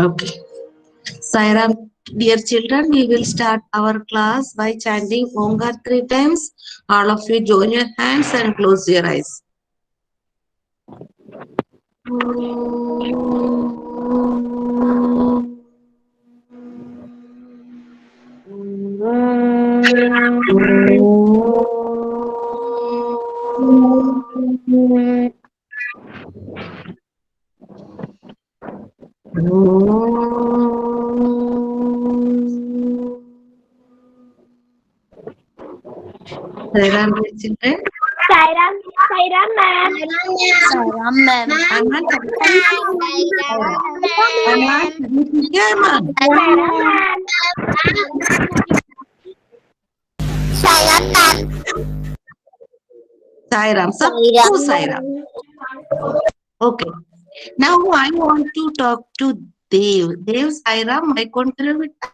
Okay. Sairam, dear children, we will start our class by chanting Omgar 3 times. All of you join your hands and close your eyes. Sairam, dear children. Sairam ma'am. Sairam ma'am. Aman, Sairam ma'am. Sairam, sab who Sairam? Okay. Now I want to talk to Dev. Dev, Sairam, mic on karo beta.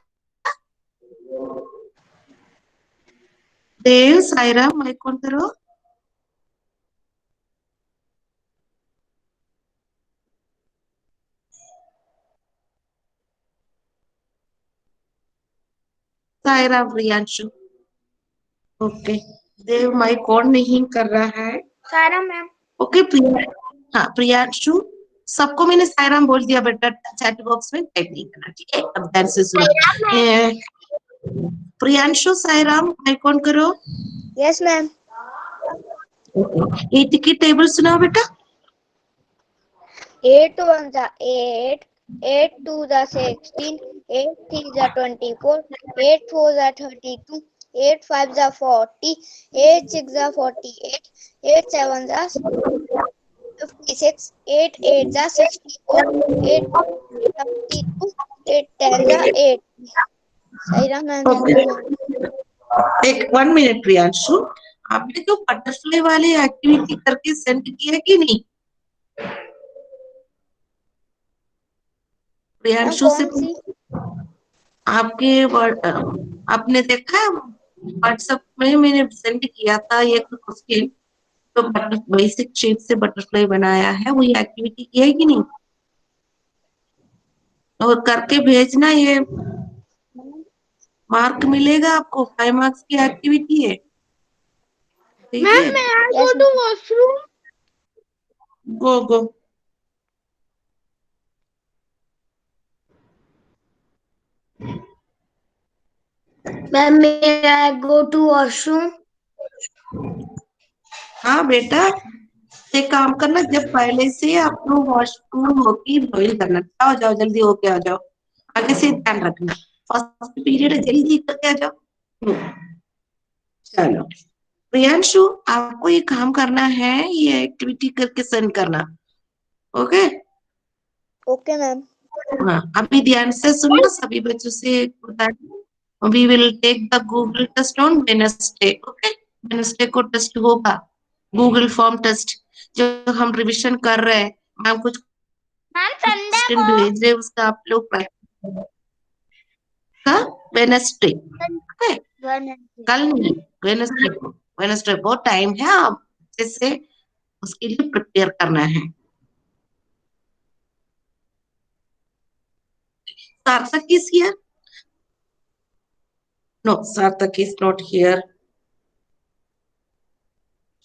Dev, Sairam, mic on karo. Sairam, Priyanshu. Okay. Dev mike on नहीं कर रहा है. Sairam ma'am. Okay Priya. हाँ प्रियांशु, सबको मैंने सायराम बोल दिया बेटा. चैट बॉक्स में टाइप नहीं करना, ठीक है? अब ध्यान से सुनो. प्रियांशु, सायराम माइक ऑन करो. Yes ma'am. 8 की टेबल सुनाओ बेटा. 8 1s are 8, 8 2s are 16, 8 3s are 24, 8 4s are 32, 8 5s are 40, 8 6s are 48, 8 7s are 56, 8 8s are 64, 8 72, 8 10s are 8. Sairam ma'am. एक 1 मिनट प्रियांशु, आपने तो बटरफ्लाई वाली एक्टिविटी करके सेंड किया कि नहीं? प्रियांशु से आपके आपने देखा व्हाट्सएप में मैंने सेंड किया था एक क्वेश्चन, तो बेसिक शेप से बटरफ्लाई बनाया है, वही एक्टिविटी की है कि नहीं? और करके भेजना, ये मार्क मिलेगा आपको. 5 मार्क्स की एक्टिविटी है. ठीक है? Ma'am, may I go to washroom? Go go. Ma'am, may I go to washroom? हाँ बेटा, एक काम करना, जब पहले से आपको वॉशरूम होके बॉइल करना. जाओ जाओ जल्दी होके आ जाओ. आगे से ध्यान रखना, फर्स्ट पीरियड है, जल्दी करके आ जाओ. चलो प्रियांशु, आपको ये काम करना है, ये एक्टिविटी करके सेंड करना. ओके? Okay ma'am. हाँ, अभी ध्यान से सुनना, सभी बच्चों से बता. We will take the Google test on Wednesday. Okay? Wednesday को टेस्ट होगा, गूगल फॉर्म टेस्ट, जो हम रिवीजन कर रहे हैं. मैम कुछ मैम संडे क्वेश्चन को. भेज रहे, उसका आप लोग वेडनेसडे. ओके? कल नहीं, वेडनेसडे को टाइम है, आप जैसे उसके लिए प्रिपेयर करना है. सार्थक is here? No, Sarthak is not here.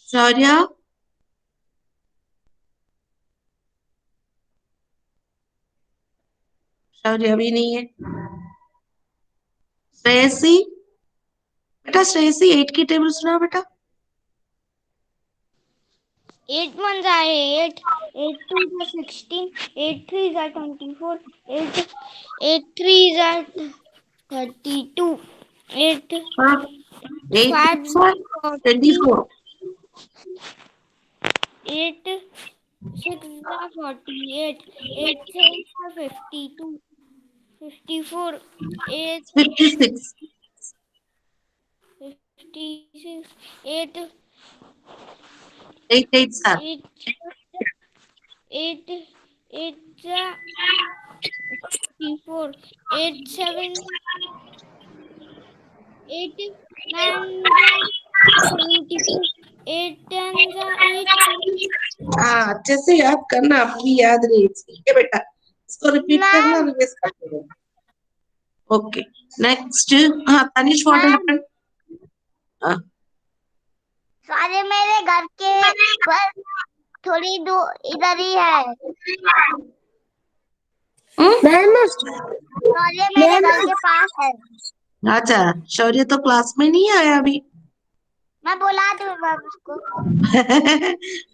Shaurya? शार्या भी नहीं है. श्रेयसी, बेटा श्रेयसी 8 की टेबल सुना बेटा. 8 1s are 8, 8 2s are 16, 8 3s are 24, 8 3s are 32, 8 5s are 24. 8 6s are 48, 8 7s are 52, 54, 8 56. 56, 8 8 8 sir. 8 8 54, 8 7 8 9 72, 8 10 8. हाँ, अच्छे से याद करना, आपकी याद रही. ठीक है बेटा, उसको रिपीट करना, रिवाइज करते रहना। Okay, next. हाँ तनिष, व्हाट हैपेंड? सारे मेरे घर के बस थोड़ी दूर इधर ही है। मैम सारे मेरे घर के पास है। अच्छा, शौर्य तो क्लास में नहीं आया अभी। मैं बुला दूँ मैम उसको।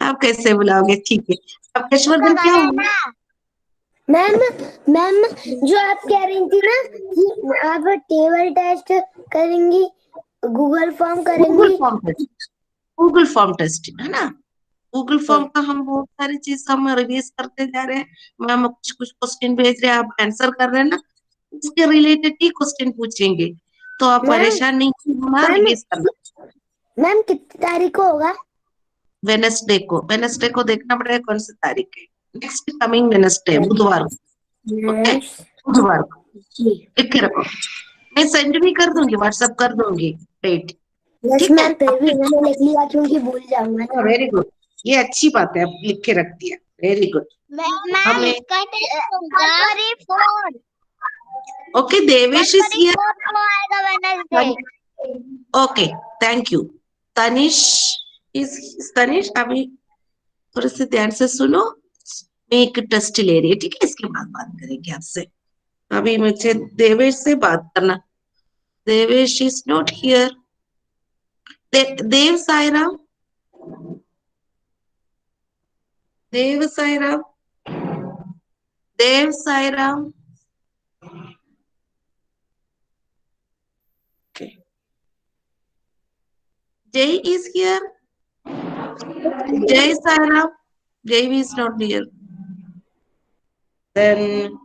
आप कैसे बुलाओगे? ठीक है। अब उसका यशवर्धन घर क्या है हुआ? ना। मैम मैम जो आप कह रही थी ना कि आप टेबल टेस्ट करेंगी, गूगल फॉर्म गूगल करेंगी। Form test, Google form test है ना। गूगल फॉर्म का हम बहुत सारी चीज हम रिवीज करते जा रहे हैं। मैम कुछ कुछ क्वेश्चन भेज रहे हैं, आप आंसर कर रहे हैं ना, इसके रिलेटेड ही क्वेश्चन पूछेंगे, तो आप मैम परेशान नहीं होना, मैम रिवीज करना। मैम कितनी तारीख को होगा? वेनसडे को देखना पड़ेगा कौन सी तारीख है। नेक्स्ट कमिंग वेनसडे, बुधवार को। ओके, बुधवार को लिख के रखो। मैं सेंड भी कर दूंगी, व्हाट्सएप कर दूंगी डेट। यस ठीक है, मैम, फिर भी मैंने लिख लिया क्योंकि भूल जाऊंगा ना। वेरी गुड, ये अच्छी बात है, अब लिख के रख दिया, वेरी गुड। मैम हमें इसका टेस्ट होगा फरवरी 4। Okay, Devesh is February here. 4 को आएगा Wednesday. Okay, thank you. Tanish is, Tanish अभी थोड़े से ध्यान से सुनो, मैं एक टेस्ट ले रही है, ठीक है, इसके बाद बात करेंगे आपसे। अभी मुझे देवेश से बात करना। Devesh is not here. Dev Sairam, Dev Sairam, Dev Sairam. Okay. Jay is here. Jay Sairam. Jay is not here. Then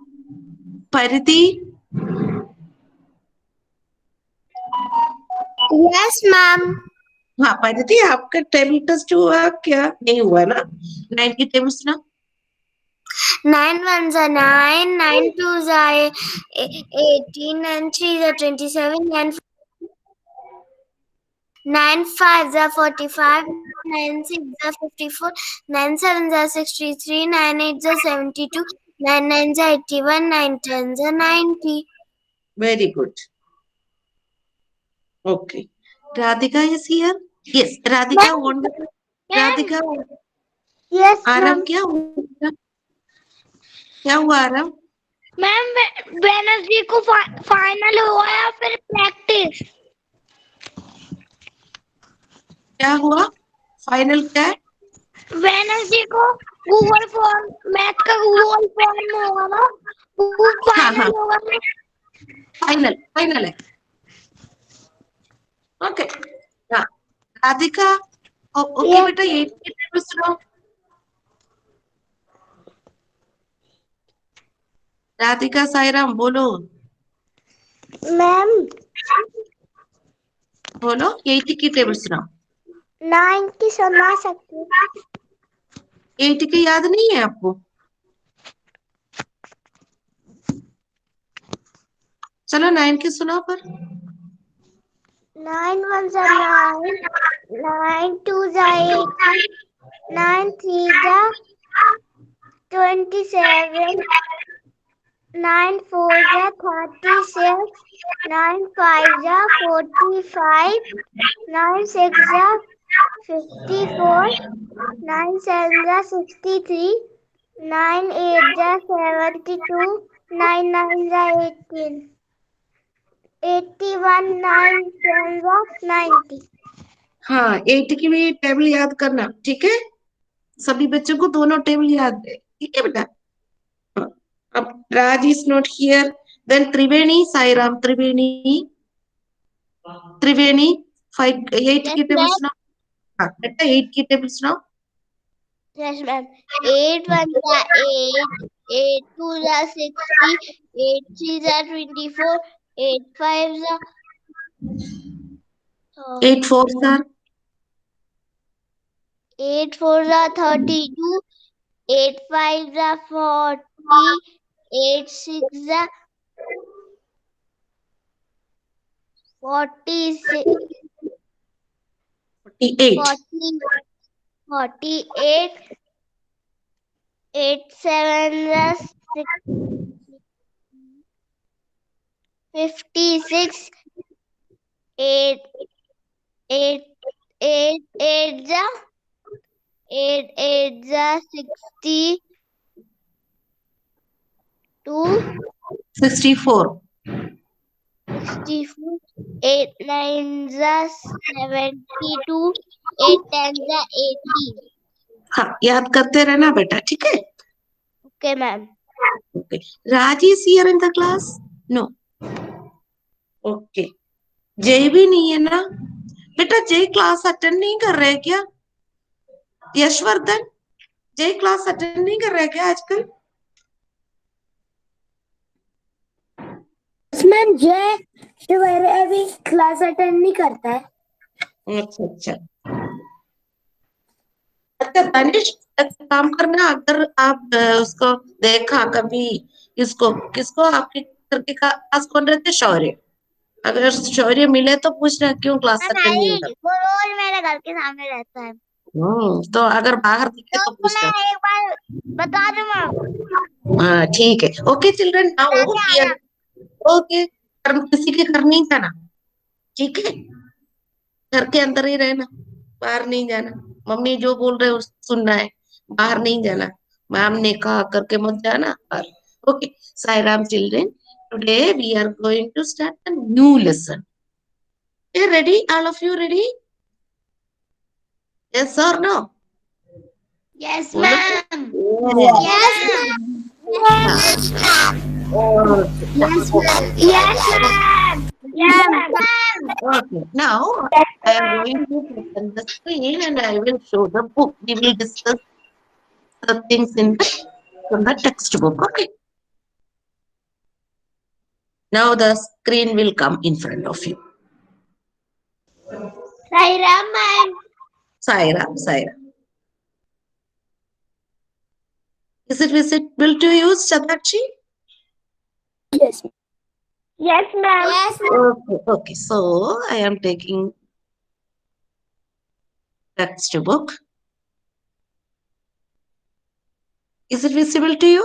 Pariti. Yes ma'am. हाँ परिधि, आपका टेबल टेस्ट हुआ क्या? नहीं हुआ ना? 9 की टेबल्स ना? 9 ones are 9, 9 twos are 18, 9 threes are 27, 9 fives are 45, 9 sixes are 54, 9 sevens are 63, 9 eights are 72, 9 nines are 81, 9 tens are 90. Very good. Okay. Radhika is here. Yes, Radhika. Wonderful. Radhika. Yes आराम ma'am. क्या हुआ? क्या हुआ आराम? Ma'am Wednesday को final हुआ या फिर प्रैक्टिस? क्या हुआ? फाइनल क्या है? वेडनेसडे को गूगल फॉर्म, मैथ का गूगल फॉर्म होगा ना, वो हाँ हाँ, फाइनल होगा ना। फाइनल फाइनल है। ओके, हाँ राधिका। ओके Yes, बेटा, ये टेबल सुनाओ। राधिका साईराम बोलो, मैम बोलो 80 की टेबल सुनाओ। 9 की सुना सकती हूँ। 80 की याद नहीं है आपको? चलो 9 की सुनाओ पर। 9 ones are 9, 9 twos are 18, 9 threes are 27, 9 fours are 36, 9 fives are 45, 9 sixes are 54, 9 sevens are 63, 9 eights are 72, 9 nines are 18, 81, 9 tens are 90. हाँ 80 की भी टेबल याद करना, ठीक है? सभी बच्चों को दोनों टेबल याद है, ठीक है बेटा? हाँ, अब Raj is not here. Then Triveni Sairam, Triveni, Triveni 8 Yes, की टेबल ma'am. सुनाओ। हाँ बेटा 8 की टेबल सुनाओ। Yes, ma'am. 8 ones are 8, 8 twos are 60, 8 threes are 24, 8 fives are 8 4 sir, 8 fours are 32, 8 fives are 40, 8 sixes are 46, 48, 48, 8 sevens are 56. 8 8 8 8 जा 8 8 जा 62. 64. 64. 8 9 जा 72. 8 10 जा 80. हाँ, याद करते रहना बेटा, ठीक है? Okay, ma'am. Okay. Raj is here in the class? No. Okay. जय भी नहीं है ना बेटा? जय क्लास अटेंड नहीं कर रहे क्या? यशवर्धन, जय क्लास अटेंड नहीं कर रहे क्या आजकल? मैम जय सवेरे अभी क्लास अटेंड नहीं करता है। अच्छा अच्छा अच्छा तनिष, एक काम करना, अगर आप उसको देखा कभी, इसको किसको आपके घर के पास कौन रहते? शौर्य। अगर शौर्य मिले तो पूछना क्यों क्लास अटेंड नहीं कर। वो रोज मेरे घर के सामने रहता है। तो अगर बाहर दिखे तो तो पूछना। मैं एक बार बता दूं मैम। हाँ ठीक है। ओके चिल्ड्रन, नाउ ओके, किसी के घर नहीं जाना, ठीक है? घर के अंदर ही रहना, बाहर नहीं जाना। मम्मी जो बोल रहे हो सुनना है, बाहर नहीं जाना। मैम ने कहा करके मत जाना। और okay Sairam children, today we are going to start a new lesson. You ready? All of you ready? Yes or no? Yes, बोलो तो। ma'am. Yes. Yes, ma'am. Yes, ma'am. Okay. Yes, ma'am. Yes, ma'am. Yes, ma'am. Okay. Now I am going to present the screen and I will show the book. We will discuss the things in the textbook. Okay. Now the screen will come in front of you. Sairam, ma'am. Sairam, Sairam. Is it visible to you, Satakshi? Yes. Yes, ma'am. Yes, Okay, okay. So I am taking textbook. Is it visible to you?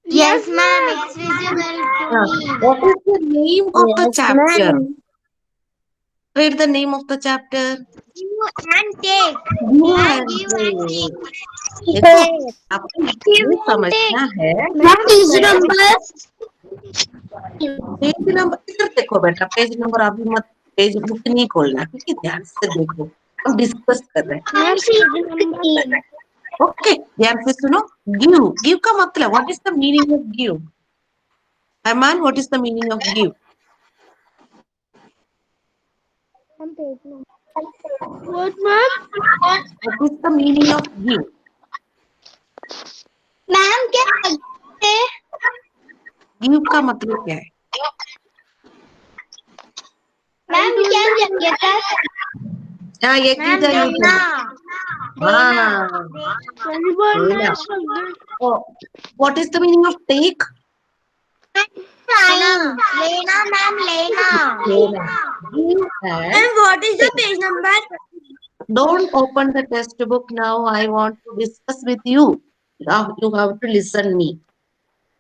Yes, ma'am. It's visible to me. What is the name of the Yes, chapter? ma'am. Read the name of the chapter. Give and take. Give Ma'am, and give and take. take. देखो आपको ये समझना है। Peज number. Page number इधर देखो बेटा, page number अभी मत, पेज बुक नहीं खोलना, ठीक है? ध्यान से देखो, हम डिस्कस कर रहे हैं। Ma'am, peज number. ओके, ध्यान से सुनो। गिव, गिव का मतलब, what is the meaning of give? Aman, what is the meaning of give? What, ma'am? What is the meaning of give? Ma'am, क्या करते? गिव का मतलब क्या है? Ma'am, क्या कहता है? हाँ, एक Ma'am, इधर देना. हाँ, देना। What is the meaning of take? लेना मैम, लेना. Give and What is the page number? don't open the textbook now. I want to discuss with you. Now you have to listen me.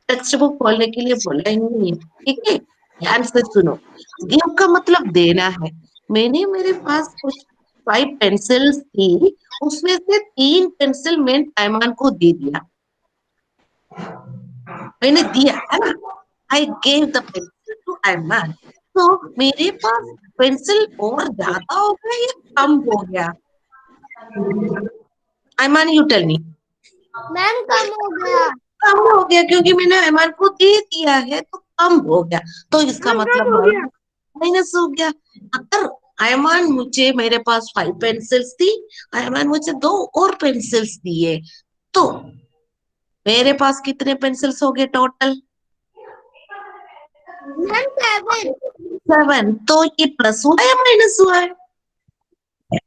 Textbook खोलने के लिए बोला ही नहीं, ठीक है? ध्यान से सुनो। गिव का मतलब देना है। मेरे पास कुछ 5 पेंसिल्स थी, उसमें से 3 पेंसिल मैं ऐमान को दे दिया। मैंने दिया है ना, I gave the pencil to Aiman. तो मेरे पास पेंसिल और ज्यादा हो गया या कम हो गया? Aiman, you tell me. Ma'am, कम हो गया. कम हो गया, क्योंकि मैंने ऐमान को दे दिया है तो कम हो गया। तो इसका मतलब माइनस हो गया। अगर ऐमान मुझे, मेरे पास 5 पेंसिल्स थी, ऐमान मुझे 2 और पेंसिल्स दिए, तो मेरे पास कितने पेंसिल्स हो गए टोटल? मैम, 7. 7। तो ये प्लस हुआ या माइनस हुआ है?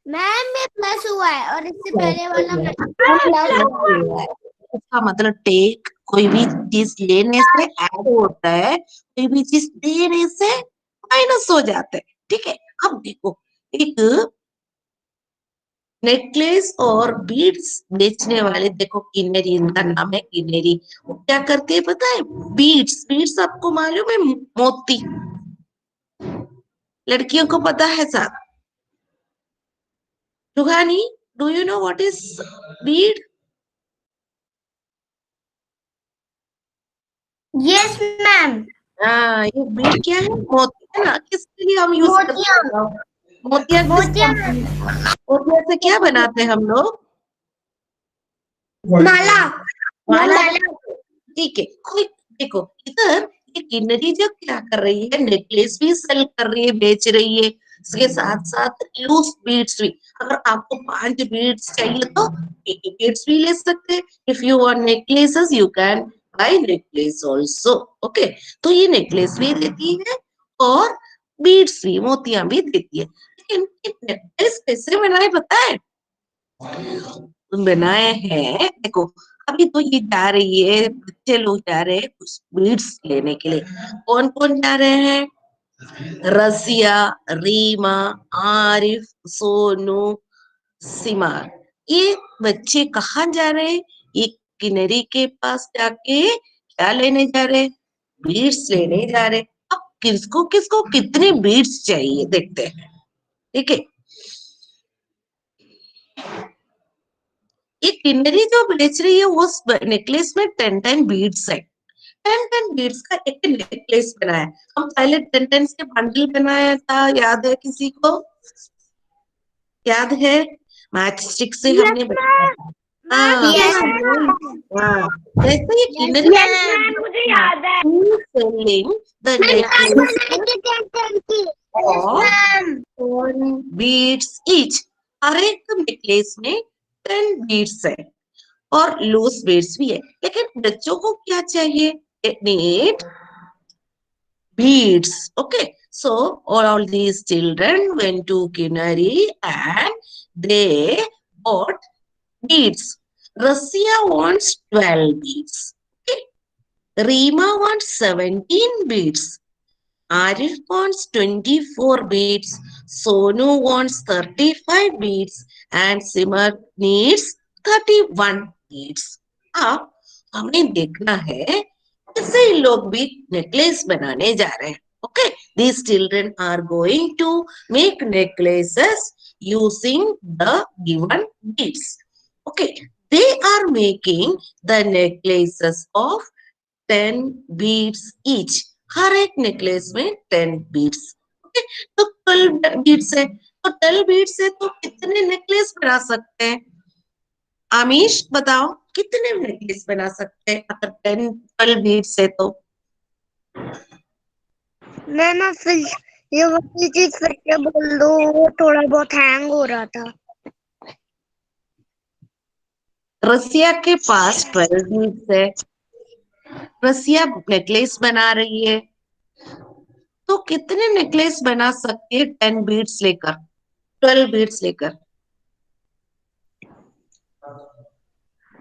मैम, में प्लस हुआ है और इससे पहले वाला में प्लस हुआ है। इसका मतलब टेक, कोई भी चीज लेने से ऐड होता है, कोई भी चीज देने से माइनस हो जाता है, ठीक है? अब देखो, एक नेकलेस और बीड्स बेचने वाले, देखो किन्नरी, इनका नाम है किन्नरी, वो क्या करते हैं पता है? बीड्स, बीड्स आपको मालूम है? मोती, लड़कियों को पता है सब। रुहानी, do you know what is Beed? Yes, ma'am. हाँ, ये बीड क्या है? मोती है ना, किसके लिए हम यूज करते हैं? मोतिया किस मोतिया। मोतिया से क्या बनाते हैं हम लोग? माला। माला। ठीक है, कोई देखो इधर ये किन्नरी जो क्या कर रही है, नेकलेस भी सेल कर रही है, बेच रही है, इसके साथ साथ लूज बीड्स भी। अगर आपको 5 बीड्स चाहिए तो बीड्स भी ले सकते हैं। If you want necklaces you can buy necklace also. Okay, तो ये नेकलेस भी देती है और बीड्स भी, मोतियां भी देती है। लेकिन नेकलेस कैसे बनाए पता है? बनाए हैं, देखो अभी तो ये जा रही है, बच्चे लोग जा रहे हैं कुछ बीड्स लेने के लिए। कौन कौन जा रहे हैं? रसिया, रीमा, आरिफ, सोनू, सीमा। ये बच्चे कहाँ जा रहे हैं? ये किन्नरी के पास जाके क्या लेने जा रहे हैं? बीड्स लेने जा रहे हैं। अब किसको किसको कितने बीड्स चाहिए देखते हैं, ठीक है? ये किन्नरी जो बेच रही है उस नेकलेस में 10 बीड्स है। 10 बीड्स का एक नेकलेस बनाया। हम पहले 10 के बंडल बनाया था, याद है किसी को? याद है? मैच स्टिक से हमने बनाया था। हाँ, हाँ, वैसे ये किन्नरी मुझे याद है। selling the necklace of 10 beads each। हर एक नेकलेस में 10 बीड्स है और लूज बीड्स भी है। लेकिन बच्चों को क्या चाहिए? Need beads। Okay, so all these children went to Kinnari and they bought beads. Rasia wants 12 beads. Okay, Reema wants 17 beads. Arif wants 24 beads. Sonu wants 35 beads. And Simar needs 31 beads. अब हमें देखना है कैसे इन लोग भी necklace बनाने जा रहे हैं। Okay, these children are going to make necklaces using the given beads. Okay, they are making the necklaces of 10 beads each। हर एक नेकलेस में 10 बीड्स। ओके, तो 12 बीड्स है, तो 12 बीड्स है तो कितने नेकलेस बना सकते हैं? आमीश बताओ, कितने नेकलेस बना सकते हैं अगर 12 बीड्स है तो? मैम आप फिर ये वाली चीज फिर से बोल दो, वो थोड़ा बहुत हैंग हो रहा था। रसिया के पास 12 बीड्स है, रसिया नेकलेस बना रही है, तो कितने नेकलेस बना सकती है 10 बीड्स लेकर, 12 बीड्स लेकर?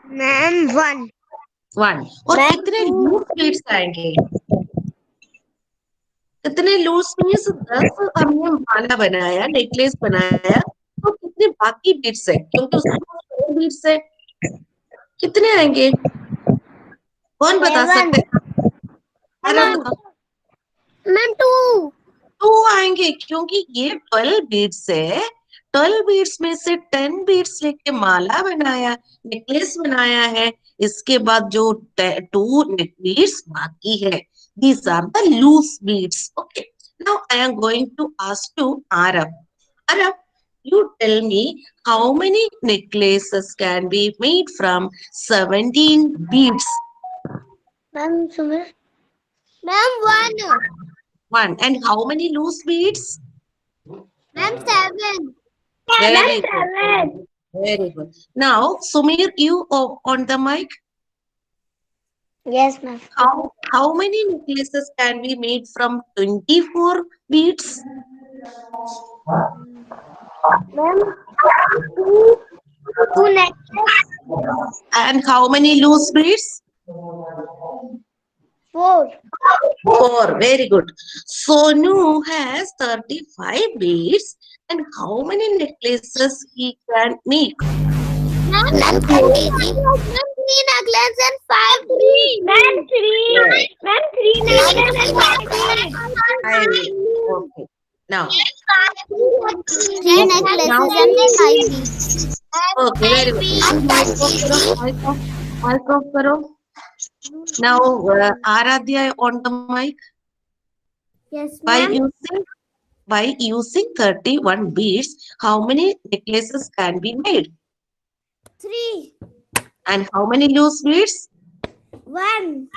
मैम 1। 1। और कितने लूज बीड्स आएंगे? कितने लूज बीड्स? 10 हमने माला बनाया, नेकलेस बनाया, तो कितने बाकी बीड्स है? क्योंकि उसके पास 12 बीड्स है, कितने आएंगे? कौन बता सकते हैं? मैम 2। 2 आएंगे, क्योंकि ये 12 बीड्स है। 12 बीड्स में से 10 बीड्स लेके माला बनाया, नेकलेस बनाया है। इसके बाद जो 2 बीड्स बाकी है, these are the loose beads। Okay, now I am going to ask you Arab। Arab, you tell me how many necklaces can be made from 17 beads? Ma'am Sumir. Ma'am 1। 1। And how many loose beads? Ma'am 7। Very good. Very good. Now, Sumir, you on the mic. Yes ma'am. How many necklaces can be made from 24 beads? Ma'am 2 necklace. And how many loose beads? 4। 4. Very good. Sonu has 35 beads and how many necklaces he can make? Ma'am, three necklaces and five beads. Ma'am, Yes. three necklaces and five beads. Okay. Now, Three okay. Now, necklaces and five beads. okay, very good. Mic off karo, mic off karo. Now, Aradhya on the mic. Yes, By ma'am. using by using 31 beads, how many necklaces can be made? Three. And how many loose beads? One.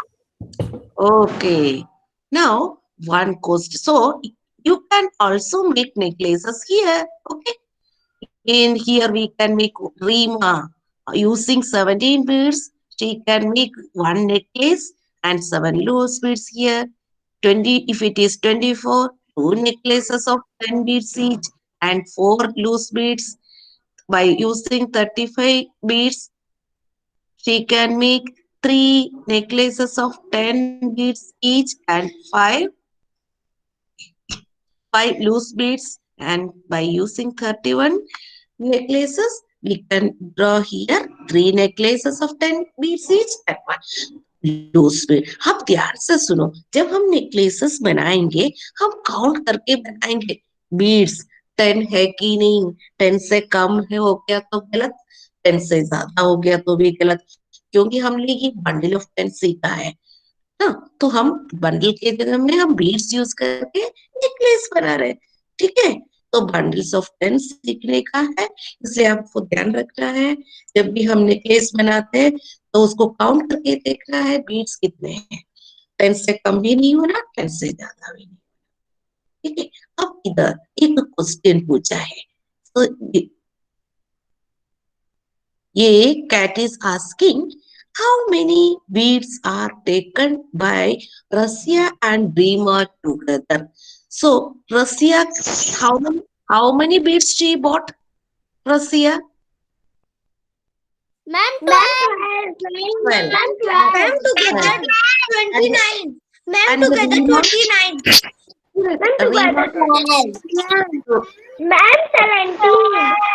Okay. Now, one cost. So, you can also make necklaces here. Okay. In here, we can make Rima using 17 beads. She can make one necklace and 7 loose beads here. 20, if it is 24, 2 necklaces of 10 beads each and 4 loose beads. By using 35 beads, she can make 3 necklaces of 10 beads each and 5 loose beads. And by using 31 necklaces, we can draw here 3 necklaces of 10 beads each and 1 loose bead. अब ध्यान से सुनो, जब हम necklaces बनाएंगे हम count करके बनाएंगे बीड्स 10 है कि नहीं, 10 से कम है हो गया तो गलत, 10 से ज्यादा हो गया तो भी गलत, क्योंकि हमने ये बंडल ऑफ 10 सीखा है ना, तो हम बंडल के जगह में हम बीड्स यूज करके नेकलेस बना रहे हैं, ठीक है। तो बंडल्स ऑफ 10 सीखने का है, इसलिए आपको ध्यान रखना है जब भी हम नेकलेस बनाते हैं तो उसको काउंट करके देखना है बीड्स कितने हैं, 10 से कम भी नहीं होना, 10 से ज्यादा भी नहीं, ठीक है। अब इधर एक क्वेश्चन पूछा है, तो ये cat is asking how many beads are taken by Russia and Dreamer together? So Russia, how many beads she bought? Russia? Ma'am, 12. Ma'am, together 29. Ma'am, And together Dreamer? 29. Dreamer? Ma'am, 17.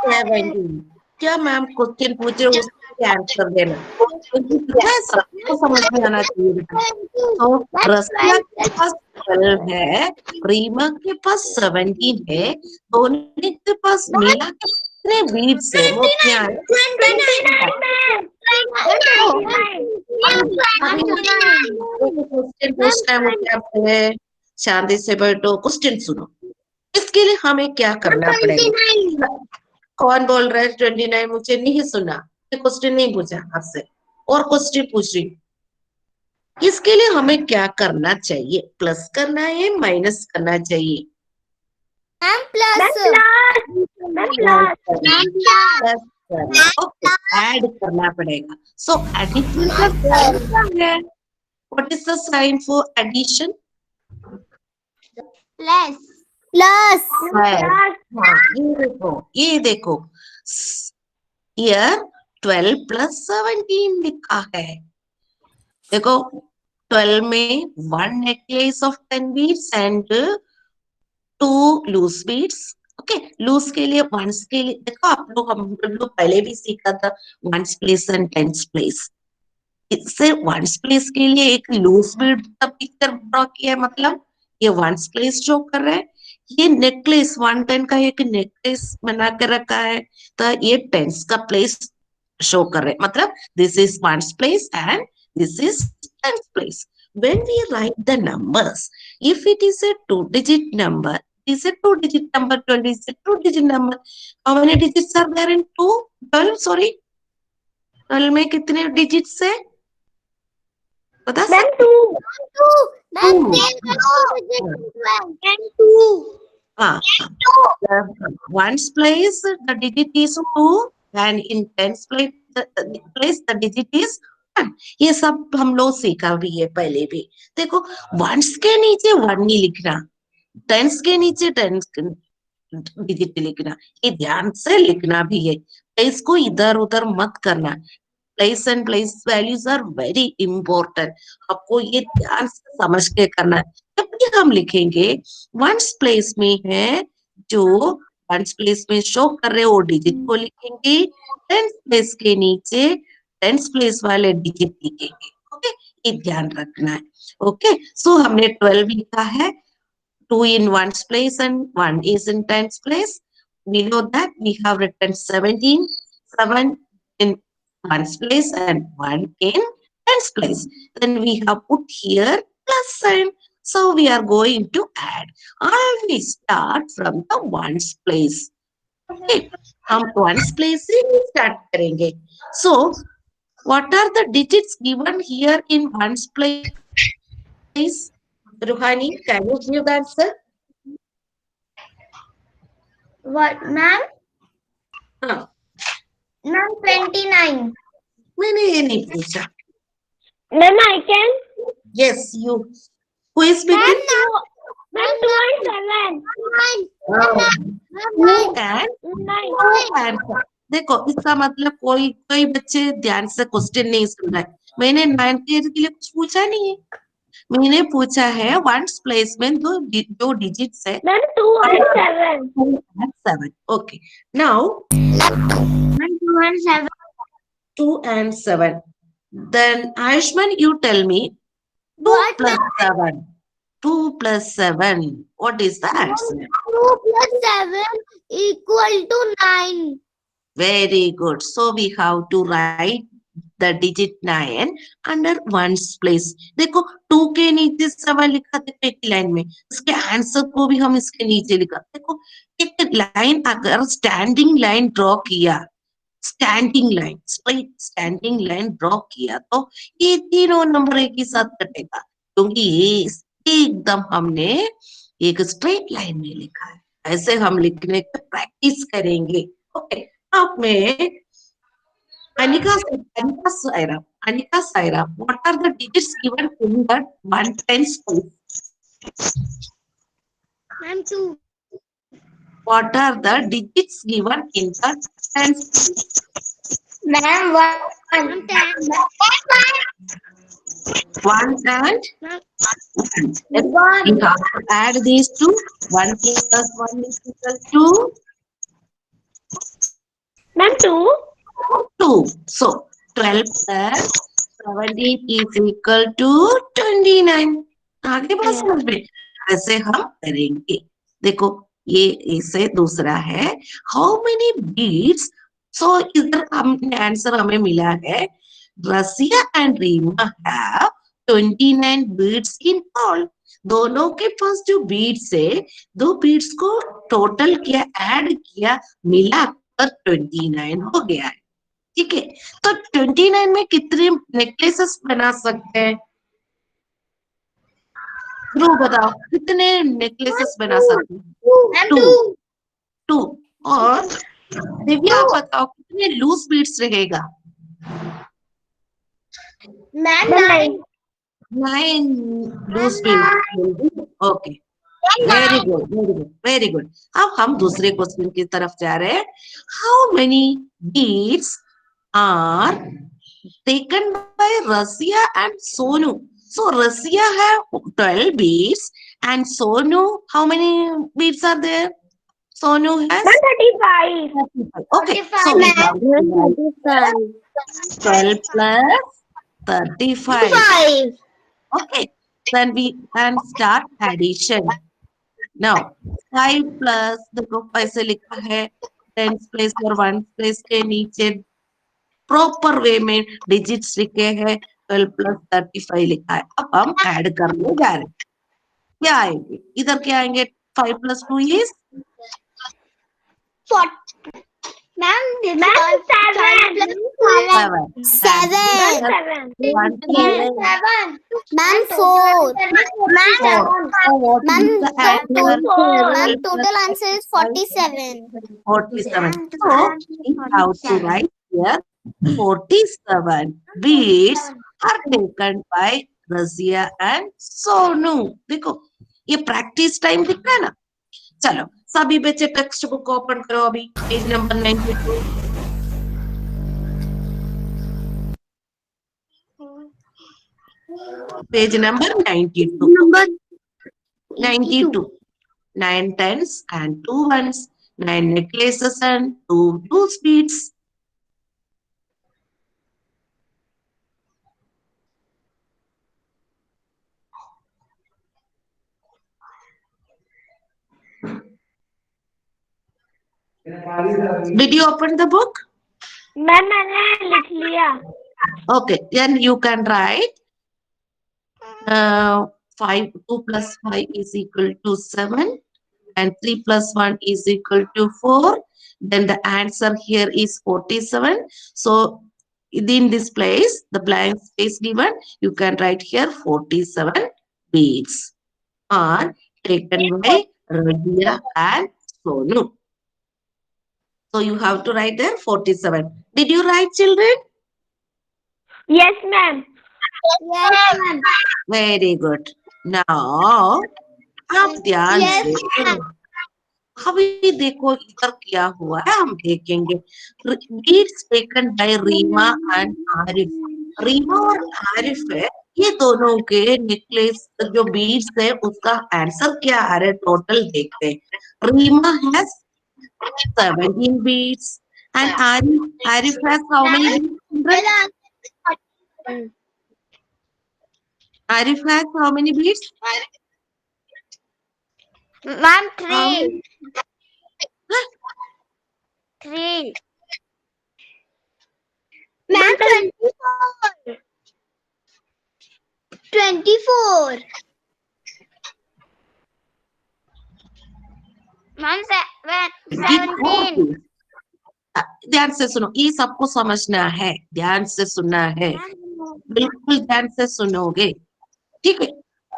17. क्या ma'am question पूछे उसका answer देना, क्योंकि पता है सबको समझ में आना चाहिए बेटा। तो रसिया के पास 12 है, रीमा के पास 17 है, दोनों के पास मिला के कितने बीड्स है, वो क्या है? क्वेश्चन पूछना है मुझे आपसे, शांति से बैठो, क्वेश्चन सुनो। इसके लिए हमें क्या करना पड़ेगा? कौन बोल रहा है 29? मुझे नहीं सुना, क्वेश्चन नहीं पूछा आपसे, और क्वेश्चन पूछ रही हूँ। इसके लिए हमें क्या करना चाहिए? प्लस करना है, माइनस करना चाहिए? Ma'am, plus. ओके, ऐड करना पड़ेगा। सो एडिशन का साइन क्या है? What is the sign for addition? Plus. Plus. ये देखो here 12 plus 17 लिखा है, देखो 12 में 1 necklace of 10 beads and 2 loose beads। Okay, loose के लिए वंस के लिए देखो, आप लोग हम लोग पहले भी सीखा था ones place and tens place. इससे वंस प्लेस के लिए एक लूज बीड का पिक्चर ड्रॉ किया है, मतलब ये वंस प्लेस शो कर रहा है, ये नेकलेस 110 का एक नेकलेस बना के रखा है, तो ये टेंस का प्लेस शो कर रहे हैं, मतलब this is ones place and this is tens place. When we write the numbers, if it is a 2-digit number, it is a 2-digit number, 20 is a 2-digit number. How many digits are there in 2? 12, sorry. 12 में कितने digits है? बता सकते? 2. Ma'am, हाँ, ones place the digit is 2 and in tens place the digit is 1। ये सब हम लोग सीखा भी है पहले भी। देखो वंस के नीचे 1 नहीं लिखना, टेंस के नीचे 10 डिजिट लिखना, ये ध्यान से लिखना भी है, इसको इधर उधर मत करना। Place and place values are very important, आपको ये ध्यान से समझ के करना है। जब भी हम लिखेंगे वंस प्लेस में है जो वंस प्लेस में शो कर रहे वो डिजिट को लिखेंगे, टेंस प्लेस के नीचे टेंस प्लेस वाले डिजिट लिखेंगे। ओके, ये ध्यान रखना है। ओके, सो हमने 12 लिखा है, 2 in ones place and 1 is in tens place. Below that we have written 17, 7 in ones place and 1 in tens place. Then we have put here plus sign. So we are going to add. Always start from the ones place. Okay, हम ones place से start करेंगे. So what are the digits given here in ones place? Ruhani, can you give the answer? What, ma'am? हाँ, Ma'am, 29. मैंने ये नहीं पूछा। Ma'am, I can? Yes, you. Who is speaking? Ma'am, 2 and 7. Who and answer. देखो, इसका मतलब कोई बच्चे ध्यान से क्वेश्चन नहीं सुन रहे। मैंने 9 के लिए कुछ पूछा नहीं है। मैंने पूछा है वंस प्लेस में जो डिजिट्स है। Ma'am, 2 and 7. 2 and 7. Okay. Now, Ma'am, 2 and 7. 2 and 7. Then Ayushman, you tell me 2 What? plus 7. 2 plus 7. What is the answer? 2 plus 7 equal to 9. Very good. So we have to write the digit 9 under ones place. देखो 2 के नीचे 7 लिखा देखो एक line में, इसके answer को भी हम इसके नीचे लिखा। देखो एक लाइन अगर स्टैंडिंग लाइन ड्रॉ किया, standing line, straight standing line draw किया तो ये तीनों नंबर एक ही साथ कटेगा, क्योंकि ये एकदम हमने एक स्ट्रेट लाइन में लिखा है। ऐसे हम लिखने की प्रैक्टिस करेंगे। ओके, अब मैं Anika Saira, what are the digits given in that 1 tens place? Ma'am, 2. What are the digits given in that tens place? Ma'am, 1. 1 and 1. One. You have to add these two. 1 plus 1 is equal to Ma'am, 2. 2. So 12 plus 17 is equal to 29. आगे बात समझ में, ऐसे हम करेंगे। देखो ये इसे दूसरा है, हाउ मेनी बीट्स। सो इधर हमने आंसर हमें मिला है, Rasiya and Rima have 29 beads in all. दोनों के पास जो बीट्स है, दो बीट्स को टोटल किया, ऐड किया, मिलाकर 29 हो गया है। ठीक है, तो 29 में कितने नेकलेसेस बना सकते हैं? ध्रुव बताओ कितने नेकलेसेस बना सकते हैं? 2। और दिव्या बताओ कितने लूज बीड्स रहेगा? Ma'am, 9. 9 loose beads. Okay, very good, very good, very good. अब हम दूसरे क्वेश्चन की तरफ जा रहे हैं। How many beads are taken by Rasia and Sonu. So Rasia have 12 beads and Sonu, how many beads are there? Sonu has 35. 35. Okay, so we have 12 plus 35. Okay, then we can start addition. Now 5 plus देखो ऐसे लिखा है, tens place और one place के नीचे proper way में digits लिखे हैं, 12 plus 35 लिखा है। अब हम ऐड करने जा रहे हैं। क्या आएंगे इधर, क्या आएंगे? 5 plus 2 is 4. Ma'am, 7. 7. 1 Ma'am, 4. Ma'am, total answer is 47. 47. So we have to write here 47 beads are taken by Razia and Sonu. देखो ये प्रैक्टिस टाइम दिख रहा है ना। चलो सभी बच्चे टेक्स्ट बुक ओपन करो, अभी page number 92। Page number 92। 92 9 tens and 2 ones, 9 necklaces and 2 beads. Did you open the book? Ma'am मैंने लिख लिया. Okay, then you can write 5, 2 plus 5 is equal to 7 and 3 plus 1 is equal to 4. Then the answer here is 47. So in this place, the blank space given, you can write here 47 beads are taken by Radia and Sonu. So you have to write there 47. Did you write, children? Yes, ma'am. Yes, ma'am. Very good. Now, आप ध्यान से सुनो. अभी देखो इधर क्या हुआ है, हम देखेंगे. Beads taken by Reema and Arif. Reema और आरिफ है, ये दोनों के नेकलेस जो बीड्स है उसका आंसर क्या आ रहा है, टोटल देखते हैं. Reema has 17 beads and Arif has how many beads? Arif has how many beads? Ma'am, 3. 3. Ma'am, 24. 24. Ma'am, 17. ध्यान से सुनो, ये सबको समझना है, ध्यान से सुनना है, बिल्कुल ध्यान से सुनोगे, ठीक है.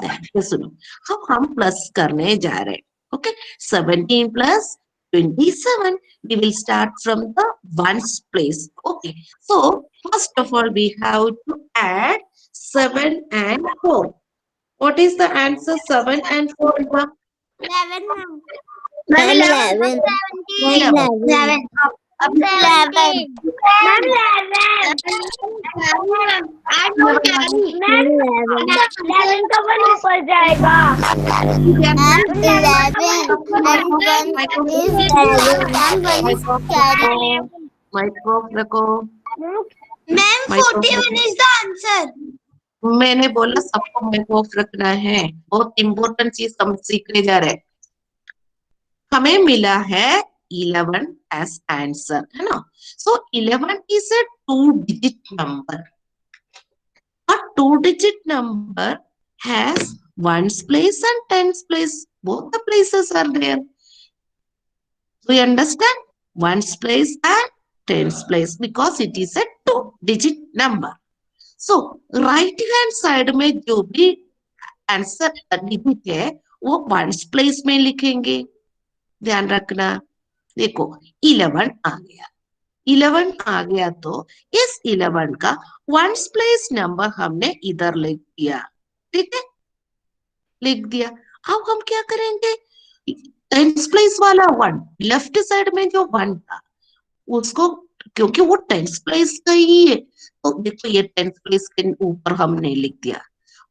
ध्यान से सुनो. अब हम प्लस करने जा रहे हैं. Okay, 17 plus 27. We will start from the ones place. Okay, so first of all we have to add 7 and 4. What is the answer? 7 and 4. 11, ma'am. 11. 11. 11. ऊपर जाएगा. माइक्रोफ रखो. Ma'am 41 is the answer. मैंने बोला सबको माइक्रोफ रखना है, बहुत इंपॉर्टेंट चीज हम सीखने जा रहे हैं. हमें मिला है 11 as answer, है ना. So 11 is a 2-digit number. A 2-digit number has ones place and tens place. Both the places are there. Do you understand? Ones place and tens place because it is a 2-digit number. So right hand side में जो भी answer digit है वो ones place में लिखेंगे. ध्यान रखना. देखो 11 आ गया. 11 आ गया तो इस 11 का वंस प्लेस नंबर हमने इधर लिख दिया. ठीक है, लिख दिया. अब हम क्या करेंगे, टेंस प्लेस वाला 1 लेफ्ट साइड में जो 1 था उसको, क्योंकि वो टेंस प्लेस का ही है तो देखो ये टेंस प्लेस के ऊपर हमने लिख दिया.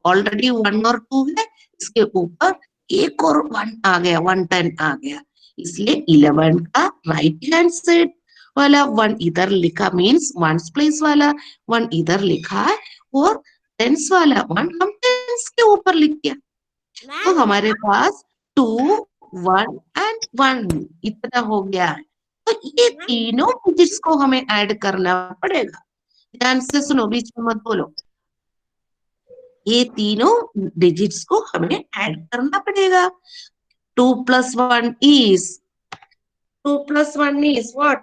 ऑलरेडी 1 और 2 है, इसके ऊपर एक और 1 आ गया, 110 आ गया. इसलिए 11 का राइट हैंड साइड वाला 1 इधर लिखा, मीन्स वंस प्लेस वाला 1 इधर लिखा है और टेंस वाला 1 हम टेंस के ऊपर लिख दिया. तो हमारे पास 2, 1 एंड 1 इतना हो गया. तो ये तीनों डिजिट्स को हमें ऐड करना पड़ेगा. ध्यान से सुनो, बीच में मत बोलो. ये तीनों डिजिट्स को हमें ऐड करना पड़ेगा. 2 plus 1 is 2 plus 1 is what?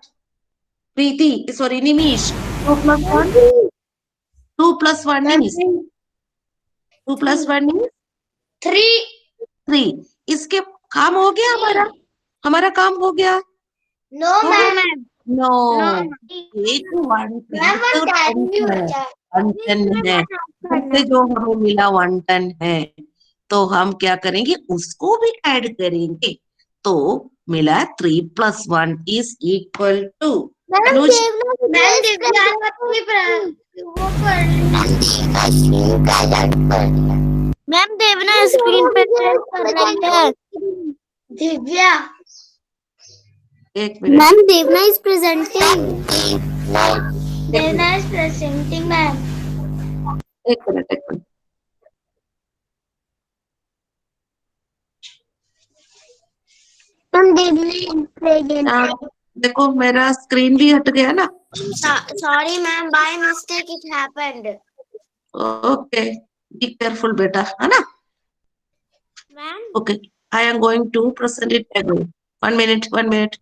Preeti, sorry, Nimish. 2 plus 1? 2 plus 1 is 2 plus 1 is 3. इसके काम हो गया, हमारा काम हो गया. No, ma'am. No. 8 110 है. इससे जो हमें मिला 110 है तो हम क्या करेंगे, उसको भी ऐड करेंगे. तो मिला 3 plus 1 is equal to. Ma'am Devna screen पे प्रेस कर रही है. दिव्या एक minute. Ma'am, Devna is presenting. Devna is presenting, ma'am. एक मिनट, एक minute. Ma'am, Devna is presenting. देखो मेरा स्क्रीन भी हट गया ना। Sorry, ma'am. By mistake it happened. Okay, be careful बेटा, है ना? Ma'am. Okay, I am going to present it again. 1 minute, 1 minute.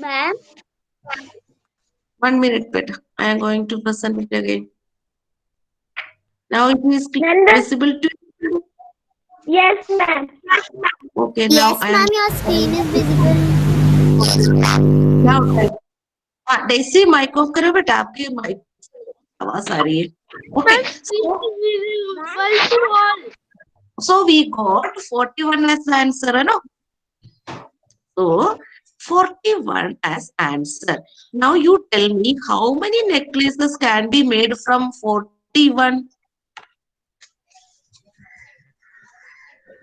Ma'am. 1 minute, beta. I am going to present it again. Now it is visible to you. Yes, ma'am. Okay, now Yes, I am. ma'am. Your screen is visible. Now, Daisy, mic off करो बेटा, आपकी mic आवाज आ रही है. Okay. So we got 41 as answer, है ना? So 41 as answer. Now you tell me how many necklaces can be made from 41?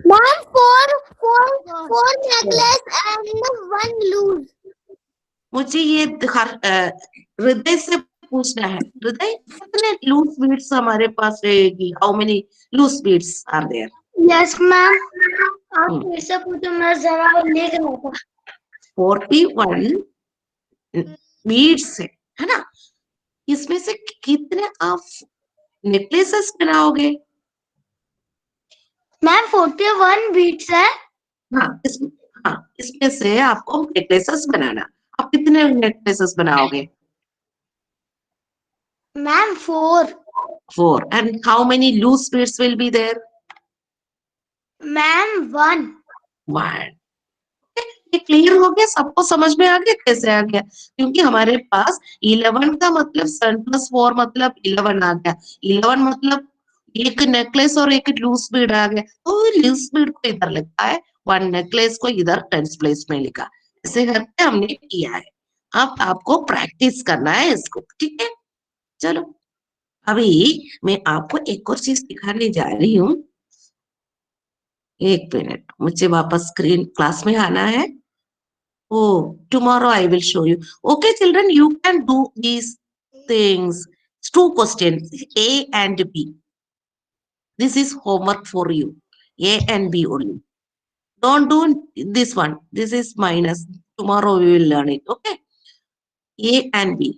Ma'am, four necklace and one loose. मुझे ये हृदय से पूछना है, हृदय कितने लूज बीड्स हमारे पास रहेगी? How many loose beads are there? Yes, ma'am. आप फिर से पूछो, मैं जरा लिख रहा था। 41 बीड्स है ना? इसमें से कितने आप नेकलेसेस बनाओगे? मैम 41 बीट्स है। हाँ, इसमें से आपको नेकलेसेस बनाना। आप कितने नेकलेसेस बनाओगे? Ma'am 4। 4. And how many loose beads will be there? Ma'am 1। 1. ये क्लियर हो गया? सबको समझ में आ गया कैसे आ गया? क्योंकि हमारे पास 11 का मतलब 7+4 मतलब 11 आ गया। 11 मतलब एक नेकलेस और एक लूज बीड आ गया, तो लूज बीड को इधर लिखा है, 1 नेकलेस को इधर टेंस प्लेस में लिखा। ऐसे करके हमने किया है। अब आपको प्रैक्टिस करना है इसको, ठीक है? चलो, अभी मैं आपको एक और चीज दिखाने जा रही हूँ। एक मिनट, मुझे वापस स्क्रीन क्लास में आना है। Oh, tomorrow I will show you. Okay, children, you can do these things. 2 questions, A and B. This is homework for you. A and B only. Don't do this one. This is minus. Tomorrow we will learn it. Okay. A and B.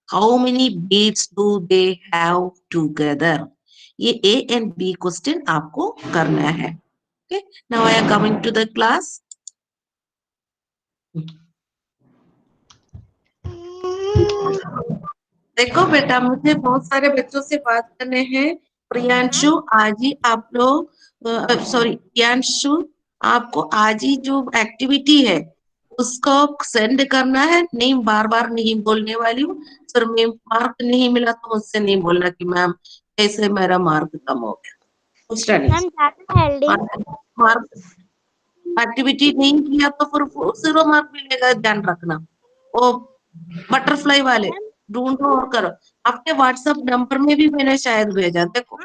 How many beads do they have together? ये A and B question आपको करना है. Okay. Now I am coming to the class. देखो बेटा, मुझे बहुत सारे बच्चों से बात करने हैं। प्रियांशु, आज ही आप लोग, सॉरी प्रियांशु, आपको आज ही जो एक्टिविटी है उसको सेंड करना है। नहीं, बार बार नहीं बोलने वाली हूँ। फिर मैं मार्क नहीं मिला तो मुझसे नहीं बोलना कि मैम कैसे मेरा मार्क कम हो गया। दूसरा नहीं, मार्क एक्टिविटी नहीं किया तो फिर 0 मार्क मिलेगा, ध्यान रखना। वो बटरफ्लाई वाले ढूंढो और करो। आपके व्हाट्सएप नंबर में भी मैंने शायद भेजा, देखो।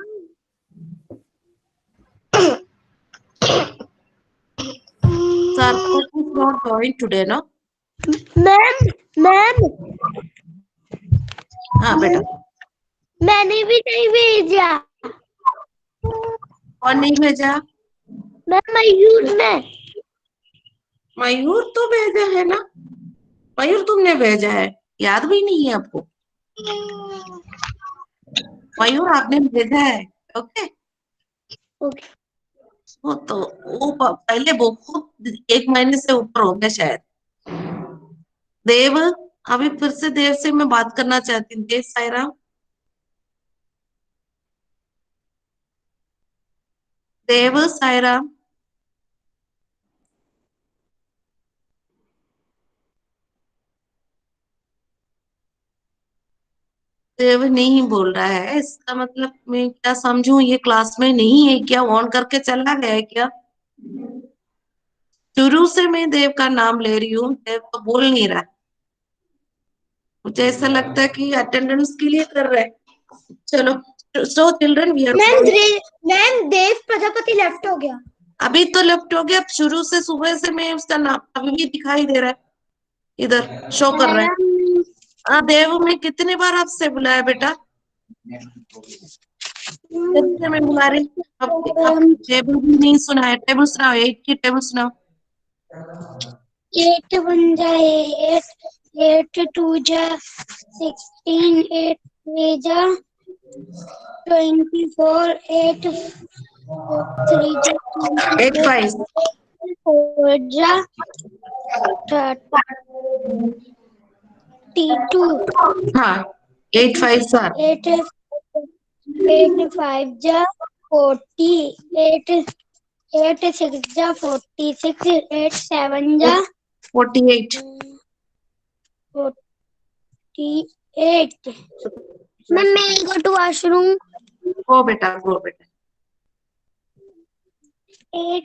Sarthak is not joined today, no? Ma'am हाँ बेटा, मैंने भी नहीं भेजा। और नहीं भेजा? मैम मयूर में। मयूर तो भेजा है ना? मयूर तुमने भेजा है, याद भी नहीं है आपको? मयूर आपने भेजा है, ओके? ओके। वो तो वो पहले बहुत 1 महीने से ऊपर हो गया शायद। देव, अभी फिर से देव से मैं बात करना चाहती हूँ। देव सायराम, देव सायराम, देव नहीं बोल रहा है। इसका मतलब मैं क्या समझूं? ये क्लास में नहीं है क्या? ऑन करके चला गया है क्या? शुरू से मैं देव का नाम ले रही हूँ, देव तो बोल नहीं रहा। मुझे ऐसा लगता है कि अटेंडेंस के लिए कर रहा है। चलो, so children we are ma'am Dev Prajapati left हो गया। अभी तो लेफ्ट हो गया, अब शुरू से सुबह से मैं उसका नाम अभी भी दिखाई दे रहा है, इधर शो कर रहा है। मैडम हाँ देव, मैं कितने बार आपसे बुलाया बेटा, कितने में बुला रही, अब टेबल भी नहीं सुना है, टेबल सुनाओ, 8 की टेबल सुनाओ। 8 1 जा 8, 8 2 जा 16, 8 3 जा 24, 8 3 जा 8 5 4 जा 32, हाँ 8 5 सर 8 5 जा 40, 8 6 जा 46, 8 7 जा 48। 48. Ma'am, may I go to washroom? गो बेटा, गो बेटा। 8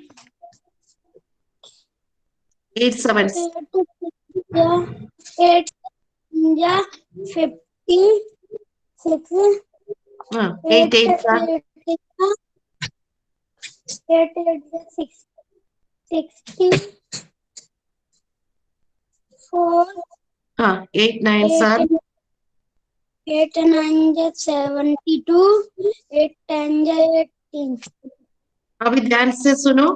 8 7 8 जा 56, हाँ 8 8 सर 8 जा 64, हाँ 8 9 सर 8 9 जा 72, 8 10 जा 18. अभी ध्यान से सुनो,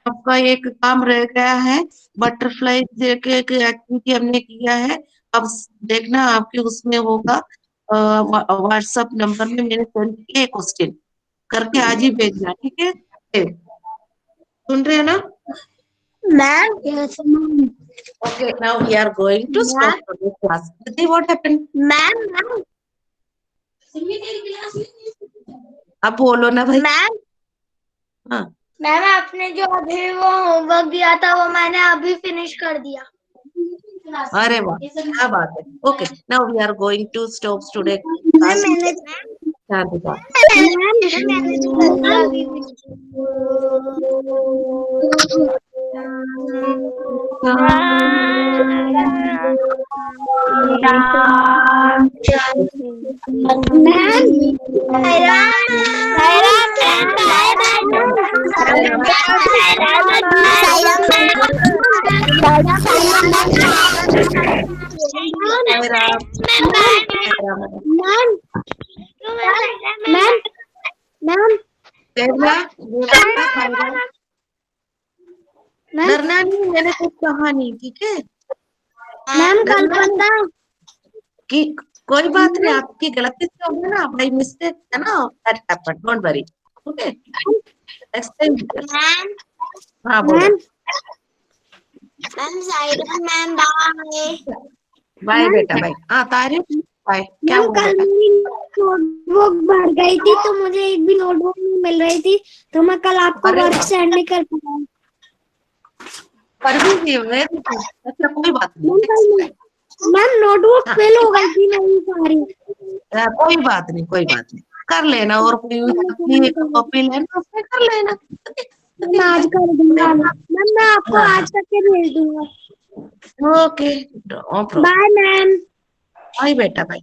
आपका एक काम रह गया है, बटरफ्लाई के एक एक्टिविटी हमने किया है, अब देखना आपके उसमें होगा, व्हाट्सएप नंबर में मैंने सेंड किया क्वेश्चन, करके आज ही भेजना, ठीक है? सुन रहे हैं ना? Ma'am? Yes, ma'am. Okay, now we are going to stop today's class. See what happened? Ma'am, अब बोलो ना भाई। मैम हाँ मैम आपने जो अभी वो होमवर्क दिया था वो मैंने अभी फिनिश कर दिया। अरे वाह, क्या बात है। Okay, now we are going to stop today ma'am मैंने डरना नहीं, मैंने कुछ कहा नहीं, ठीक है? मैम कल पता कि कोई बात नहीं, आपकी गलती से होगा ना, बाय मिस्टेक है ना, that happened, don't worry, okay? Next time. हाँ बोलो। Ma'am Saira ma'am bye bye बेटा, बाय। हाँ तारिफ, बाय। क्या हुआ बेटा? नोटबुक भर गई थी तो मुझे एक भी नोटबुक नहीं मिल रही थी, तो मैं कल आपको वर्क सेंड नहीं कर पाया। पर भी अच्छा कोई बात नहीं, मैम नोटबुक फिल हो गई थी मेरी सारी। कोई बात नहीं, कोई बात नहीं, कर लेना, और कोई कॉपी लेना उसमें कर लेना। मैं आज कर दूंगा मैम, मैं आपको आज करके भेज दूंगा। Okay, bye ma'am. बाय बेटा, बाय।